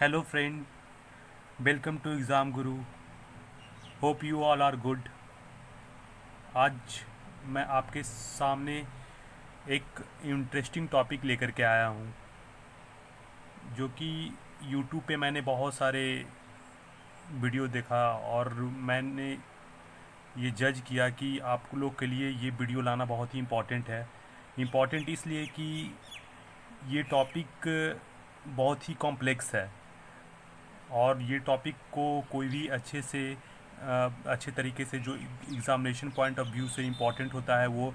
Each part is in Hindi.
Hello, friend. Welcome to Exam Guru. Hope you all are good. आज मैं आपके सामने एक इंटरेस्टिंग टॉपिक लेकर के आया हूँ जो कि यूट्यूब पे मैंने बहुत सारे वीडियो देखा और मैंने ये जज किया कि आप लोग के लिए ये वीडियो लाना बहुत ही इम्पोर्टेंट है। इम्पोर्टेंट इसलिए कि ये टॉपिक बहुत ही कॉम्प्लेक्स है और ये टॉपिक को कोई भी अच्छे तरीके से जो एग्ज़ामिनेशन पॉइंट ऑफ व्यू से इम्पोर्टेंट होता है वो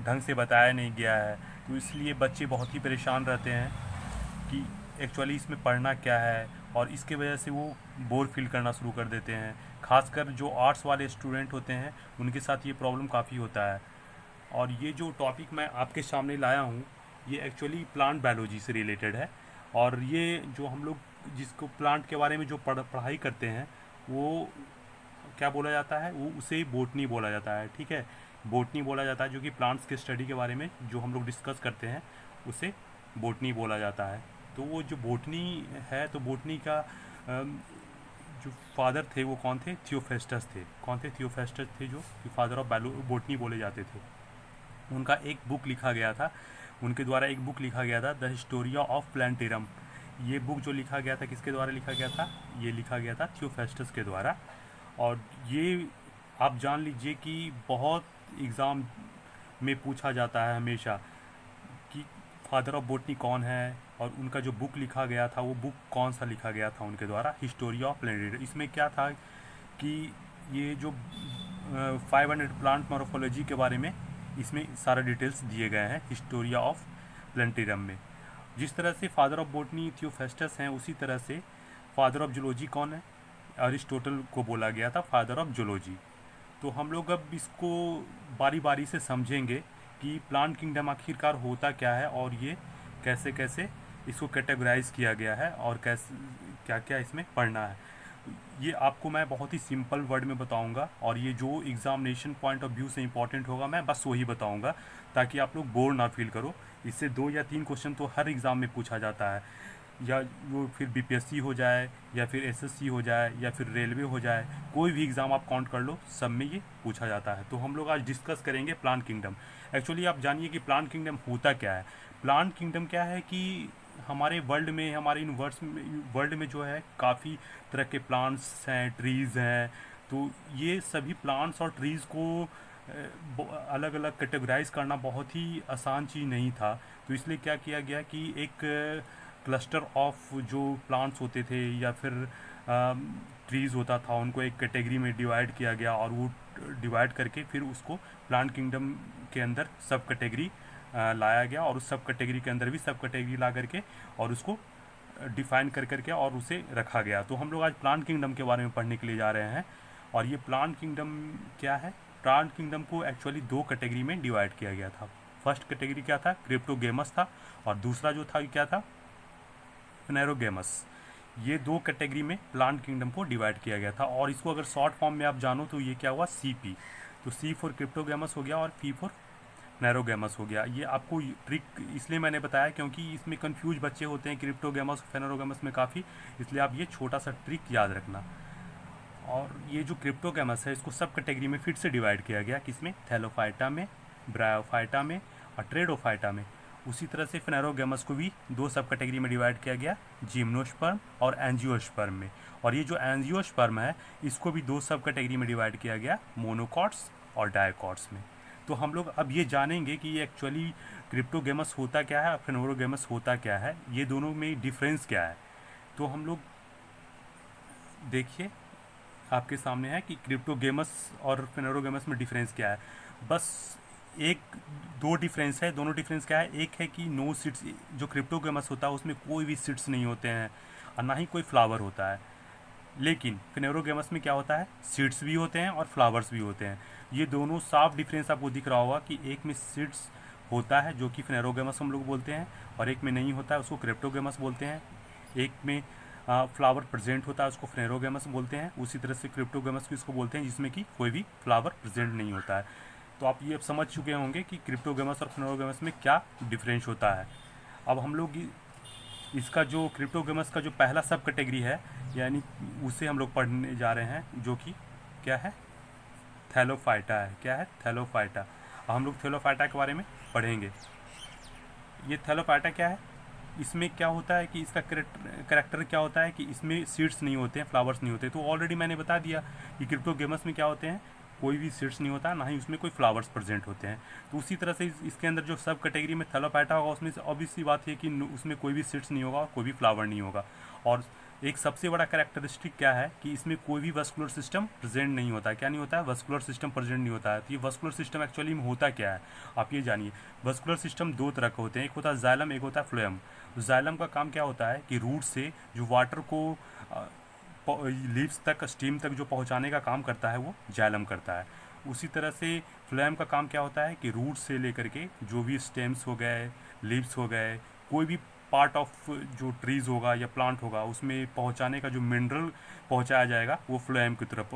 ढंग से बताया नहीं गया है। तो इसलिए बच्चे बहुत ही परेशान रहते हैं कि एक्चुअली इसमें पढ़ना क्या है, और इसके वजह से वो बोर फील करना शुरू कर देते हैं। खासकर जो आर्ट्स वाले स्टूडेंट होते हैं उनके साथ ये प्रॉब्लम काफ़ी होता है। और ये जो टॉपिक मैं आपके सामने लाया हूँ ये एक्चुअली प्लांट बायोलॉजी से रिलेटेड है। और ये जो हम लोग जिसको प्लांट के बारे में जो पढ़ाई करते हैं वो क्या बोला जाता है, वो उसे बोटनी बोला जाता है। ठीक है, बोटनी बोला जाता है, जो कि प्लांट्स के स्टडी के बारे में जो हम लोग डिस्कस करते हैं उसे बोटनी बोला जाता है। तो वो जो बोटनी है, तो बोटनी का जो फादर थे वो कौन थे? थियोफेस्टस थे। कौन थे? थियोफेस्टस थे, जो कि फादर ऑफ बोटनी बोले जाते थे। उनका एक बुक लिखा गया था, उनके द्वारा एक बुक लिखा गया था, द हिस्टोरिया ऑफ प्लांटेरम। ये बुक जो लिखा गया था किसके द्वारा लिखा गया था? ये लिखा गया था थियोफेस्टस के द्वारा। और ये आप जान लीजिए कि बहुत एग्ज़ाम में पूछा जाता है हमेशा कि फादर ऑफ बोटनी कौन है, और उनका जो बुक लिखा गया था वो बुक कौन सा लिखा गया था उनके द्वारा, हिस्टोरिया ऑफ प्लांटेरम। इसमें क्या था कि ये जो 500 प्लांट मॉर्फोलॉजी के बारे में इसमें सारा डिटेल्स दिए गए हैं हिस्टोरिया ऑफ प्लांटेरम में। जिस तरह से फादर ऑफ बोटनी थियोफेस्टस हैं, उसी तरह से फादर ऑफ जूलॉजी कौन है? अरिस्टोटल को बोला गया था फादर ऑफ जूलॉजी। तो हम लोग अब इसको बारी बारी से समझेंगे कि प्लांट किंगडम आखिरकार होता क्या है, और ये कैसे कैसे इसको कैटेगराइज किया गया है, और कैसे क्या क्या इसमें पढ़ना है। ये आपको मैं बहुत ही सिंपल वर्ड में बताऊंगा, और ये जो एग्ज़ामिनेशन पॉइंट ऑफ व्यू से इंपॉर्टेंट होगा मैं बस वही बताऊंगा, ताकि आप लोग बोर ना फील करो। इससे 2 या 3 क्वेश्चन तो हर एग्ज़ाम में पूछा जाता है, या वो फिर बीपीएससी हो जाए, या फिर एसएससी हो जाए, या फिर रेलवे हो जाए, कोई भी एग्ज़ाम आप काउंट कर लो, सब में ये पूछा जाता है। तो हम लोग आज डिस्कस करेंगे प्लांट किंगडम। एक्चुअली आप जानिए कि प्लांट किंगडम होता क्या है। प्लांट किंगडम क्या है कि हमारे वर्ल्ड में, हमारे यूनिवर्स में, वर्ल्ड में जो है काफ़ी तरह के प्लांट्स हैं, ट्रीज़ हैं। तो ये सभी प्लांट्स और ट्रीज़ को अलग अलग कैटेगराइज करना बहुत ही आसान चीज़ नहीं था। तो इसलिए क्या किया गया कि एक क्लस्टर ऑफ जो प्लांट्स होते थे या फिर ट्रीज़ होता था, उनको एक कैटेगरी में डिवाइड किया गया, और वो डिवाइड करके फिर उसको प्लांट किंगडम के अंदर सब कैटेगरी लाया गया, और उस सब कैटेगरी के अंदर भी सब कैटेगरी ला करके और उसको डिफाइन कर करके और उसे रखा गया। तो हम लोग आज प्लांट किंगडम के बारे में पढ़ने के लिए जा रहे हैं। और ये प्लांट किंगडम क्या है? प्लांट किंगडम को एक्चुअली 2 कैटेगरी में डिवाइड किया गया था। फर्स्ट कैटेगरी क्या था? क्रिप्टोगेमस था, और दूसरा जो था क्या था? फिनेरोगेमस। ये 2 कैटेगरी में प्लांट किंगडम को डिवाइड किया गया था। और इसको अगर शॉर्ट फॉर्म में आप जानो तो ये क्या हुआ? सीपी। तो सी फॉर क्रिप्टोगेमस हो गया और पी फॉर फिनेरोगेमस हो गया। ये आपको ट्रिक इसलिए मैंने बताया क्योंकि इसमें कंफ्यूज बच्चे होते हैं क्रिप्टोगेमस फिनेरोगेमस में काफ़ी, इसलिए आप ये छोटा सा ट्रिक याद रखना। और ये जो क्रिप्टोगेमस है इसको सब कैटेगरी में फिर से डिवाइड किया गया, किसमें? थैलोफाइटा में, ब्रायोफाइटा में और ट्रेडोफाइटा में। उसी तरह से फिनेरोगेमस को भी 2 सब कैटेगरी में डिवाइड किया गया, जिम्नोस्पर्म और एंजियोस्पर्म में। और ये जो एंजियोस्पर्म है इसको भी 2 सब कैटेगरी में डिवाइड किया गया, मोनोकॉट्स और डायकॉट्स में। तो हम लोग अब ये जानेंगे कि ये एक्चुअली क्रिप्टोगेमस होता क्या है और फिनेरोगेमस होता क्या है, ये दोनों में डिफरेंस क्या है। तो हम लोग देखिए आपके सामने है कि क्रिप्टोगेमस और फिनेरोगेमस में डिफरेंस क्या है। बस एक 2 डिफरेंस है। दोनों डिफरेंस क्या है? एक है कि नो सीड्स, जो क्रिप्टोगेमस होता है उसमें कोई भी सीड्स नहीं होते हैं और ना ही कोई फ्लावर होता है। लेकिन फिनेरोगेमस में क्या होता है? सीड्स भी होते हैं और फ्लावर्स भी होते हैं। ये दोनों साफ डिफरेंस आपको दिख रहा होगा कि एक में सीड्स होता है जो कि फिनेरोगेमस हम लोग बोलते हैं, और एक में नहीं होता है उसको क्रिप्टोगेमस बोलते हैं। एक में फ्लावर प्रेजेंट होता है उसको फिनेरोगेमस बोलते हैं। उसी तरह से क्रिप्टोगेमस भी इसको बोलते हैं जिसमें कि कोई भी फ्लावर प्रेजेंट नहीं होता है। तो आप ये अब समझ चुके होंगे कि क्रिप्टोगेमस और फिनेरोगेमस में क्या डिफरेंस होता है। अब हम लोग इसका जो क्रिप्टोगेमस का जो पहला सब कैटेगरी है, यानी उसे हम लोग पढ़ने जा रहे हैं, जो कि क्या है, थैलोफाइटा है। क्या है, थैलोफाइटा। हम लोग थैलोफाइटा के बारे में पढ़ेंगे। ये थैलोफाइटा क्या है, इसमें क्या होता है कि इसका करेक्टर क्या होता है कि इसमें सीड्स नहीं होते हैं, फ्लावर्स नहीं होते। तो ऑलरेडी मैंने बता दिया कि क्रिप्टोगेमस में क्या होते हैं, कोई भी सीड्स नहीं होता, ना ही उसमें कोई फ्लावर्स प्रेजेंट होते हैं। तो उसी तरह से इसके अंदर जो सब कैटेगरी में थैलोफाइटा होगा, उसमें से ऑब्वियसली बात है कि उसमें कोई भी सीड्स नहीं होगा और कोई भी फ्लावर नहीं होगा। और एक सबसे बड़ा कैरेक्टरिस्टिक क्या है कि इसमें कोई भी वस्कुलर सिस्टम प्रेजेंट नहीं होता है। क्या नहीं होता है, वस्कुलर सिस्टम प्रेजेंट नहीं होता है। तो ये वस्कुलर सिस्टम एक्चुअली में होता क्या है, आप ये जानिए। वस्कुलर सिस्टम दो तरह के होते हैं, एक होता है जाइलम, एक होता है फ्लोएम। जाइलम का काम क्या होता है कि रूट से जो वाटर को लीव्स तक, स्टीम तक जो पहुंचाने का काम करता है, वो जाइलम करता है। उसी तरह से फ्लोएम का काम क्या होता है कि रूट से लेकर के जो भी स्टेम्स हो गए, लीव्स हो गए, कोई भी पार्ट ऑफ जो ट्रीज़ होगा या प्लांट होगा, उसमें पहुंचाने का जो मिनरल पहुंचाया जाएगा, वो फ्लोएम की तरफ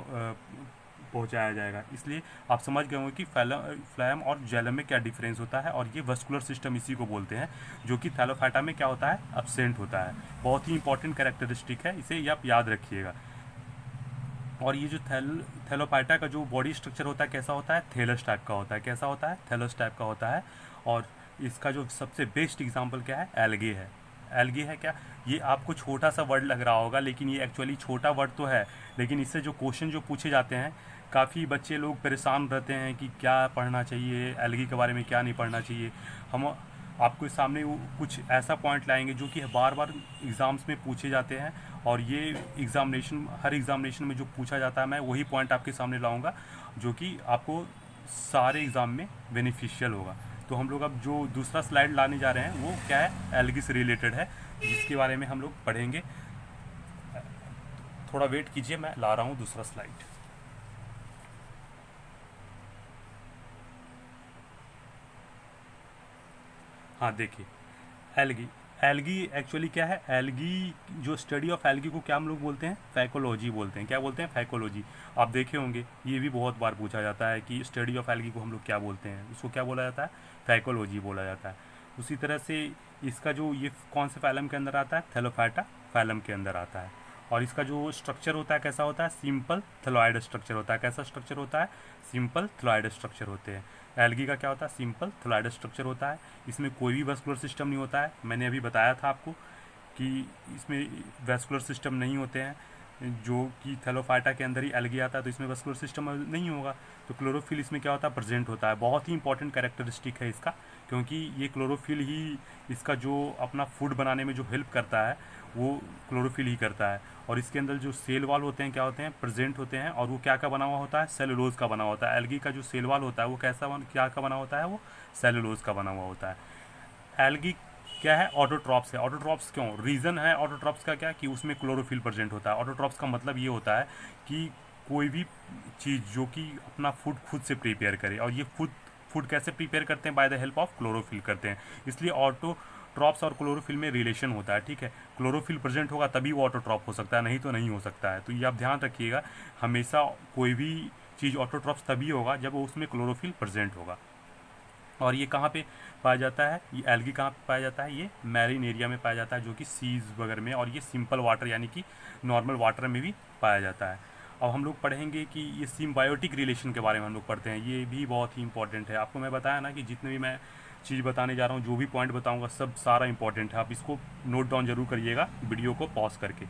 पहुंचाया जाएगा। इसलिए आप समझ गए होंगे कि फ्लोएम और जाइलम में क्या डिफरेंस होता है। और ये वस्कुलर सिस्टम इसी को बोलते हैं, जो कि थैलोफाइटा में क्या होता है, एब्सेंट होता है। बहुत ही इंपॉर्टेंट कैरेक्टरिस्टिक है, इसे आप याद रखिएगा। और ये जो थैलोफाइटा का जो बॉडी स्ट्रक्चर होता है, कैसा होता है, थैलस टाइप का होता है। कैसा होता है, थैलस टाइप का होता है। और इसका जो सबसे बेस्ट एग्जांपल क्या है, एल्गे है। एल्गे है क्या, ये आपको छोटा सा वर्ड लग रहा होगा, लेकिन ये एक्चुअली छोटा वर्ड तो है, लेकिन इससे जो क्वेश्चन जो पूछे जाते हैं, काफ़ी बच्चे लोग परेशान रहते हैं कि क्या पढ़ना चाहिए, एल्गी के बारे में क्या नहीं पढ़ना चाहिए। हम आपके सामने कुछ ऐसा पॉइंट लाएंगे जो कि बार बार एग्ज़ाम्स में पूछे जाते हैं, और ये हर एग्ज़ामिनेशन में जो पूछा जाता है, मैं वही पॉइंट आपके सामने लाऊंगा जो कि आपको सारे एग्ज़ाम में बेनिफिशियल होगा। तो हम लोग अब जो दूसरा स्लाइड लाने जा रहे हैं, वो क्या है, एल्गी से रिलेटेड है, जिसके बारे में हम लोग पढ़ेंगे। थोड़ा वेट कीजिए, मैं ला रहा हूँ दूसरा स्लाइड। हाँ देखिए, एल्गी। एल्गी एक्चुअली क्या है, एल्गी जो स्टडी ऑफ एल्गी को क्या हम लोग बोलते हैं, फैकोलॉजी बोलते हैं। क्या बोलते हैं, फैकोलॉजी। आप देखे होंगे, ये भी बहुत बार पूछा जाता है कि स्टडी ऑफ एल्गी को हम लोग क्या बोलते हैं, उसको क्या बोला जाता है, फैकोलॉजी बोला जाता है। उसी तरह से इसका जो ये कौन से फैलम के अंदर आता है, थैलोफाइटा फैलम के अंदर आता है। और इसका जो स्ट्रक्चर होता है, कैसा होता है, सिंपल थैलोइड स्ट्रक्चर होता है। कैसा स्ट्रक्चर होता है, सिंपल थैलोइड स्ट्रक्चर होते हैं। एल्गी का क्या होता है, सिंपल थैलोइड स्ट्रक्चर होता है। इसमें कोई भी वस्कुलर सिस्टम नहीं होता है। मैंने अभी बताया था आपको कि इसमें वैस्कुलर सिस्टम नहीं होते हैं, जो कि थैलोफाइटा के अंदर ही एल्गी आता है, तो इसमें वस्कुलर सिस्टम नहीं होगा। तो क्लोरोफिल इसमें क्या होता है, प्रेजेंट होता है। बहुत ही इंपॉर्टेंट कैरेक्टरिस्टिक है इसका, क्योंकि ये क्लोरोफिल ही इसका जो अपना फूड बनाने में जो हेल्प करता है, वो क्लोरोफिल ही करता है। और इसके अंदर जो सेल वाल होते हैं, क्या होते हैं, प्रेजेंट होते हैं। और वो क्या का बना हुआ होता है, सेलुलोज का बना होता है। एल्गी का जो सेल वाल होता है, वो क्या का बना होता है, वो सेलुलोज का बना हुआ होता है। एल्गी क्या है, ऑटोट्रॉप्स है। ऑटोट्रॉप्स क्यों, रीज़न है ऑटोट्रॉप्स का क्या, कि उसमें क्लोरोफिल प्रेजेंट होता है। ऑटोट्रॉप्स का मतलब ये होता है कि कोई भी चीज़ जो कि अपना फूड खुद से प्रिपेयर करे, और ये फूड कैसे प्रिपेयर करते हैं, by the help of chlorophyll करते हैं। इसलिए ऑटोट्रॉप्स और क्लोरोफिल में रिलेशन होता है, ठीक है। क्लोरोफिल प्रेजेंट होगा तभी वो ऑटोट्रॉप हो सकता है, नहीं तो नहीं हो सकता है। तो ये आप ध्यान रखिएगा, हमेशा कोई भी चीज़ ऑटोट्रॉप्स तभी होगा जब उसमें क्लोरोफिल प्रेजेंट होगा। और ये कहाँ पे पाया जाता है, ये एल्गी कहाँ पे पाया जाता है, ये मैरीन एरिया में पाया जाता है, जो कि सीज वगैरह में, और ये सिंपल वाटर यानी कि नॉर्मल वाटर में भी पाया जाता है। अब हम लोग पढ़ेंगे कि ये सिम्बायोटिक रिलेशन के बारे में हम लोग पढ़ते हैं। ये भी बहुत ही इंपॉर्टेंट है। आपको मैं बताया ना कि जितने भी मैं चीज़ बताने जा रहा हूँ, जो भी पॉइंट बताऊँगा, सब सारा इंपॉर्टेंट है। आप इसको नोट डाउन जरूर करिएगा वीडियो को पॉज करके।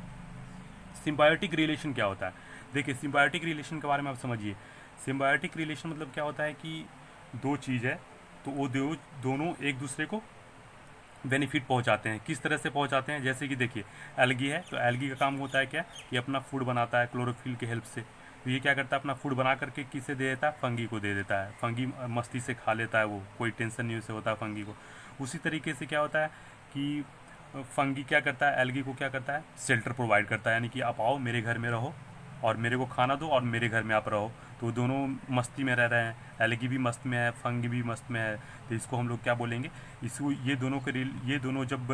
सिम्बायोटिक रिलेशन क्या होता है, देखिए सिम्बायोटिक रिलेशन के बारे में आप समझिए। सिम्बायोटिक रिलेशन मतलब क्या होता है कि दो चीज़ है, तो वो दोनों एक दूसरे को बेनिफिट पहुंचाते हैं। किस तरह से पहुंचाते हैं, जैसे कि देखिए एल्गी है, तो एल्गी का काम होता है क्या, ये अपना फूड बनाता है क्लोरोफिल के हेल्प से। तो ये क्या करता है, अपना फूड बना करके किसे दे देता है, फंगी को दे देता है। फंगी मस्ती से खा लेता है, वो कोई टेंशन नहीं उसे होता है फंगी को। उसी तरीके से क्या होता है कि फंगी क्या करता है, एल्गी को क्या करता है, शेल्टर प्रोवाइड करता है। यानी कि आप आओ मेरे घर में रहो, और मेरे को खाना दो, और मेरे घर में आप रहो। तो दोनों मस्ती में रह रहे हैं, एल्गी भी मस्त में है, फंगी भी मस्त में है। तो इसको हम लोग क्या बोलेंगे, इसको ये दोनों जब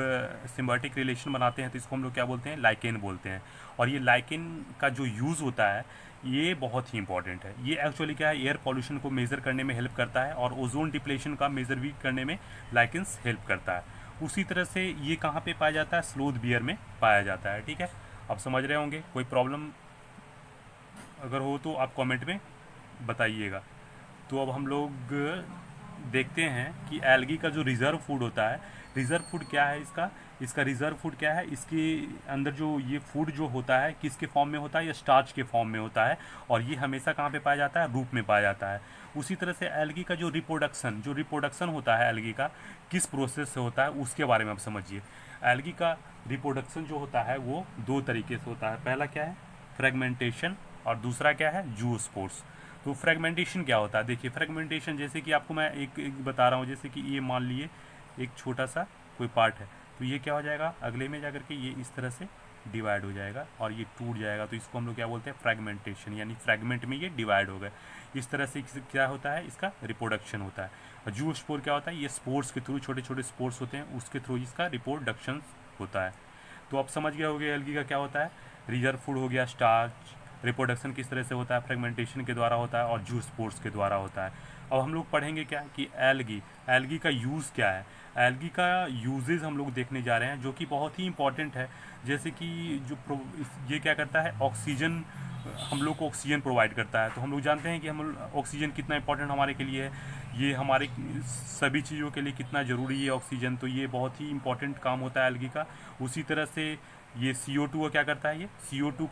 सिम्बायोटिक रिलेशन बनाते हैं, तो इसको हम लोग क्या बोलते हैं, लाइकेन बोलते हैं। और ये लाइकेन का जो यूज़ होता है, ये बहुत ही इंपॉर्टेंट है। ये एक्चुअली क्या है, एयर पॉल्यूशन को मेज़र करने में हेल्प करता है, और ओजोन डिप्लेशन का मेज़र भी करने में लाइकेंस हेल्प करता है। उसी तरह से ये कहाँ पे पाया जाता है, स्लोथ बियर में पाया जाता है। ठीक है, आप समझ रहे होंगे। कोई प्रॉब्लम अगर हो तो आप कमेंट में बताइएगा। तो अब हम लोग देखते हैं कि एल्गी का जो रिज़र्व फूड होता है, रिज़र्व फूड क्या है इसका, इसका रिज़र्व फूड क्या है, इसके अंदर जो ये फूड जो होता है किसके फॉर्म में होता है, या स्टार्च के फॉर्म में होता है, और ये हमेशा कहाँ पे पाया जाता है, रूप में पाया जाता है। उसी तरह से एल्गी का जो रिप्रोडक्शन होता है एल्गी का, किस प्रोसेस से होता है उसके बारे में आप समझिए। एल्गी का रिप्रोडक्शन जो होता है वो दो तरीके से होता है। पहला क्या है, फ्रेगमेंटेशन, और दूसरा क्या है, जूस्पोर्स। तो फ्रेगमेंटेशन क्या होता है, देखिए फ्रेगमेंटेशन जैसे कि आपको मैं एक बता रहा हूँ, जैसे कि ये मान लिए एक छोटा सा कोई पार्ट है, तो ये क्या हो जाएगा, अगले में जाकर के ये इस तरह से डिवाइड हो जाएगा और ये टूट जाएगा। तो इसको हम लोग क्या बोलते हैं, फ्रेगमेंटेशन, यानी फ्रेगमेंट में ये डिवाइड हो गए। इस तरह से क्या होता है, इसका रिप्रोडक्शन होता है। और जू स्पोर क्या होता है, ये स्पोर्स के थ्रू, छोटे छोटे स्पोर्स होते हैं, उसके थ्रू इसका रिप्रोडक्शन होता है। तो आप समझ गए होंगे एल्गी का क्या होता है, रिजर्व फूड हो गया, स्टार्च, रिप्रोडक्शन किस तरह से होता है, फ्रेगमेंटेशन के द्वारा होता है, और जूस स्पोर्ट्स के द्वारा होता है। अब हम लोग पढ़ेंगे क्या कि एल्गी का यूज़ क्या है। एल्गी का यूजेज हम लोग देखने जा रहे हैं, जो कि बहुत ही इंपॉर्टेंट है। जैसे कि ये क्या करता है, ऑक्सीजन, हम लोग को ऑक्सीजन प्रोवाइड करता है। तो हम लोग जानते हैं कि हम ऑक्सीजन कितना इंपॉर्टेंट हमारे के लिए है, ये हमारे सभी चीज़ों के लिए कितना ज़रूरी है ऑक्सीजन। तो ये बहुत ही इंपॉर्टेंट काम होता है एल्गी का। उसी तरह से ये CO2 को क्या करता है, ये CO2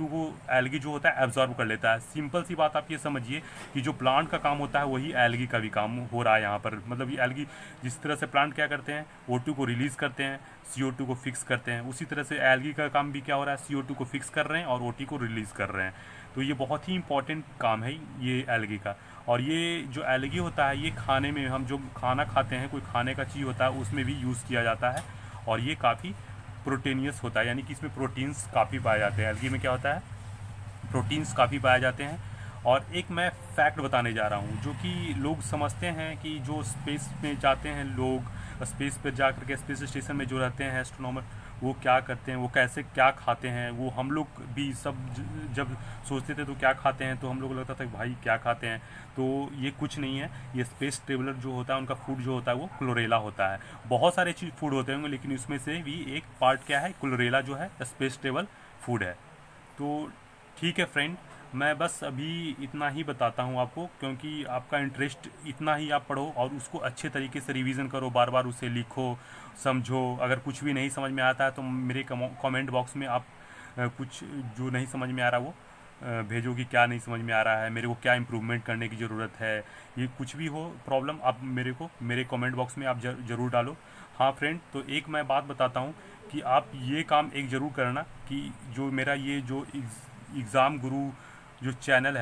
को एल्गी जो होता है एब्जॉर्ब कर लेता है। सिंपल सी बात आप ये समझिए कि जो प्लांट का काम होता है वही एल्गी का भी काम हो रहा है यहाँ पर। मतलब ये एल्गी जिस तरह से प्लांट क्या करते हैं, O2 को रिलीज़ करते हैं, CO2 को फिक्स करते हैं, उसी तरह से एल्गी का काम भी क्या हो रहा है, CO2 को फिक्स कर रहे हैं और O2 को रिलीज़ कर रहे हैं। तो ये बहुत ही इंपॉर्टेंट काम है ये एल्गी का। और ये जो एल्गी होता है, ये खाने में, हम जो खाना खाते हैं, कोई खाने का चीज़ होता है, उसमें भी यूज़ किया जाता है। और ये काफ़ी प्रोटीनियस होता है, यानी कि इसमें प्रोटीन्स काफ़ी पाए जाते हैं। एल्गी में क्या होता है, प्रोटीन्स काफ़ी पाए जाते हैं। और एक मैं फैक्ट बताने जा रहा हूँ, जो कि लोग समझते हैं कि जो स्पेस में जाते हैं लोग, स्पेस पर जा कर के स्पेस स्टेशन में जो रहते हैं एस्ट्रोनॉमर, वो क्या करते हैं, वो कैसे क्या खाते हैं, वो हम लोग भी सब जब सोचते थे तो क्या खाते हैं, तो हम लोग लगता था कि भाई क्या खाते हैं। तो ये कुछ नहीं है, ये स्पेस ट्रेवलर जो होता है उनका फूड जो होता है वो क्लोरेला होता है। बहुत सारे चीज़ फूड होते होंगे, लेकिन उसमें से भी एक पार्ट क्या है, क्लोरेला जो है स्पेस ट्रेवल फूड है। तो ठीक है फ्रेंड, मैं बस अभी इतना ही बताता हूँ आपको, क्योंकि आपका इंटरेस्ट इतना ही आप पढ़ो और उसको अच्छे तरीके से रिवीजन करो, बार बार उसे लिखो, समझो। अगर कुछ भी नहीं समझ में आता है तो मेरे कमेंट बॉक्स में आप कुछ जो नहीं समझ में आ रहा वो भेजो कि क्या नहीं समझ में आ रहा है, मेरे को क्या इम्प्रूवमेंट करने की ज़रूरत है। ये कुछ भी हो प्रॉब्लम, आप मेरे को मेरे कमेंट बॉक्स में आप ज़रूर डालो। हाँ फ्रेंड, तो एक मैं बात बताता हूँ कि आप ये काम एक ज़रूर करना कि जो मेरा ये जो एग्ज़ाम गुरु जो चैनल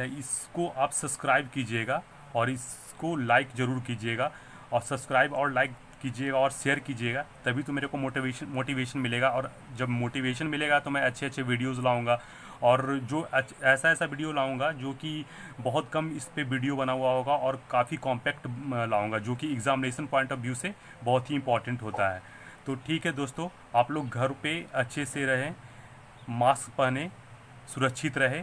है, इसको आप सब्सक्राइब कीजिएगा और इसको लाइक ज़रूर कीजिएगा। और सब्सक्राइब और लाइक कीजिएगा और शेयर कीजिएगा, तभी तो मेरे को मोटिवेशन मिलेगा। और जब मोटिवेशन मिलेगा तो मैं अच्छे अच्छे वीडियोज़ लाऊंगा, और जो ऐसा वीडियो लाऊंगा जो कि बहुत कम इस पे वीडियो बना हुआ होगा और काफ़ी कॉम्पैक्ट लाऊंगा, जो कि एग्ज़ामिनेशन पॉइंट ऑफ व्यू से बहुत ही इंपॉर्टेंट होता है। तो ठीक है दोस्तों, आप लोग घर पे अच्छे से रहें, मास्क पहने, सुरक्षित रहे।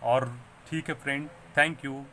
और ठीक है फ्रेंड, थैंक यू।